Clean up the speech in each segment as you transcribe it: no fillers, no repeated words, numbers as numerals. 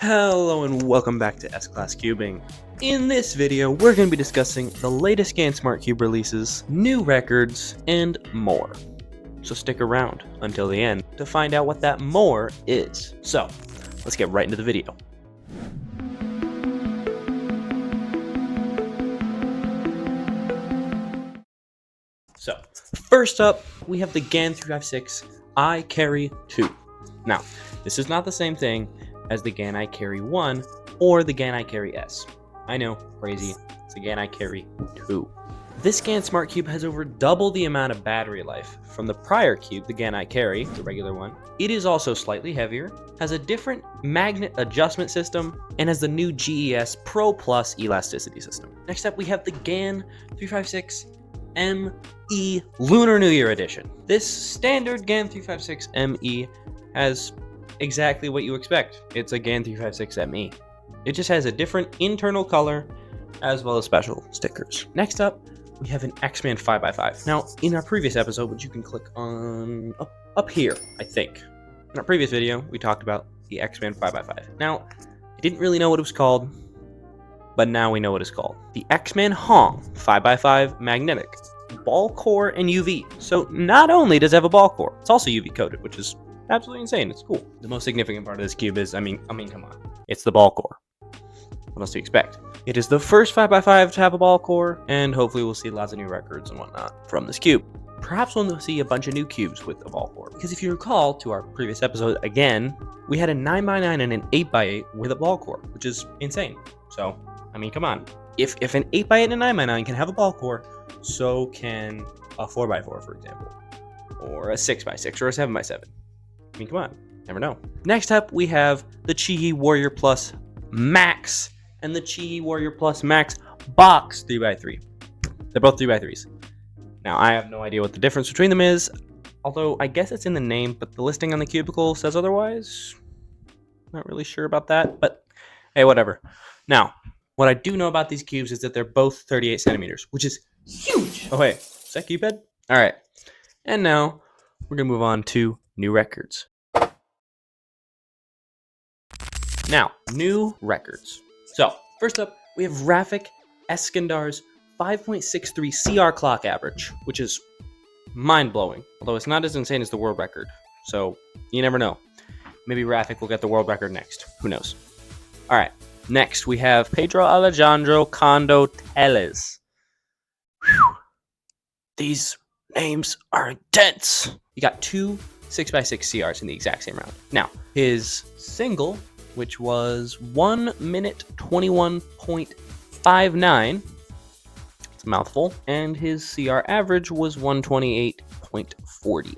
Hello and welcome back to S-Class Cubing. In this video, we're going to be discussing the latest GAN Smart Cube releases, new records, and more. So stick around until the end to find out what that more is. So, let's get right into the video. So, first up, we have the GAN 356 iCarry 2. Now, this is not the same thing as the GAN iCarry 1 or the GAN iCarry S. I know, crazy, it's the GAN iCarry 2. This GAN Smart Cube has over double the amount of battery life from the prior cube, the GAN iCarry, the regular one. It is also slightly heavier, has a different magnet adjustment system, and has the new GES Pro Plus elasticity system. Next up, we have the GAN 356 ME Lunar New Year Edition. This standard GAN 356 ME has exactly what you expect. It's a GAN 356 ME. It just has a different internal color as well as special stickers. Next up, we have an XMan 5x5. Now, in our previous episode, which you can click on up here, I think. In our previous video, we talked about the XMan 5x5. Now, I didn't really know what it was called, but now we know what it's called. The XMan Hong 5x5 magnetic ball core and UV. So not only does it have a ball core, it's also UV coated, which is absolutely insane. It's cool. The most significant part of this cube is, I mean, come on. It's the ball core. What else do you expect? It is the first 5x5 to have a ball core, and hopefully we'll see lots of new records and whatnot from this cube. Perhaps we'll see a bunch of new cubes with a ball core. Because if you recall to our previous episode, again, we had a 9x9 and an 8x8 with a ball core, which is insane. So, I mean, come on. If an 8x8 and a 9x9 can have a ball core, so can a 4x4, for example. Or a 6x6 or a 7x7. I mean, come on. Never know. Next up, we have the Chi Warrior Plus Max and the Chi Warrior Plus Max Box 3x3. They're both 3x3s. Now, I have no idea what the difference between them is, although I guess it's in the name, but the listing on the cubicle says otherwise. Not really sure about that, but hey, whatever. Now, what I do know about these cubes is that they're both 38 centimeters, which is huge. Oh, wait, is that cube head? All right. And now we're going to move on to new records. Now, new records. So, first up, we have Rafik Eskandar's 5.63 CR clock average, which is mind-blowing, although it's not as insane as the world record. So, you never know. Maybe Rafik will get the world record next. Who knows? All right. Next, we have Pedro Alejandro Condo Teles. Whew. These names are intense. He got two 6x6 CRs in the exact same round. Now, his single, which was 1 minute 21.59, it's a mouthful, and his CR average was 128.40,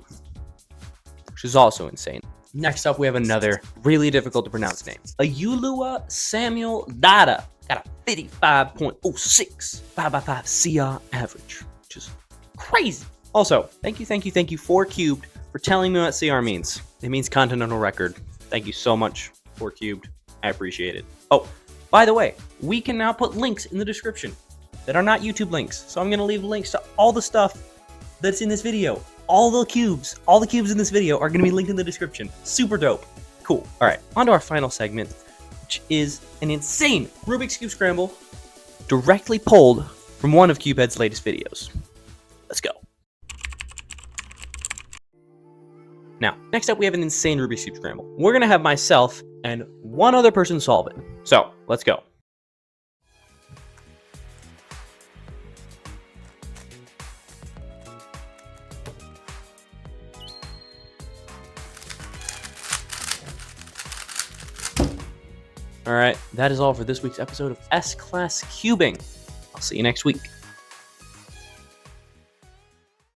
which is also insane. Next up, we have another really difficult to pronounce name. Ayulua Samuel Dada got a 55.06 5x5 CR average, which is crazy. Also, thank you, 4Cubed, for telling me what CR means. It means Continental Record. Thank you so much, 4Cubed. I appreciate it. Oh, by the way, we can now put links in the description that are not YouTube links. So I'm going to leave links to all the stuff that's in this video. All the cubes in this video are going to be linked in the description. Super dope. Cool. All right, on to our final segment, which is an insane Rubik's Cube Scramble directly pulled from one of CubeHead's latest videos. Let's go. Now, next up, we have an insane Rubik's Cube Scramble. We're going to have myself and one other person solve it. So, let's go. All right, that is all for this week's episode of S-Class Cubing. I'll see you next week.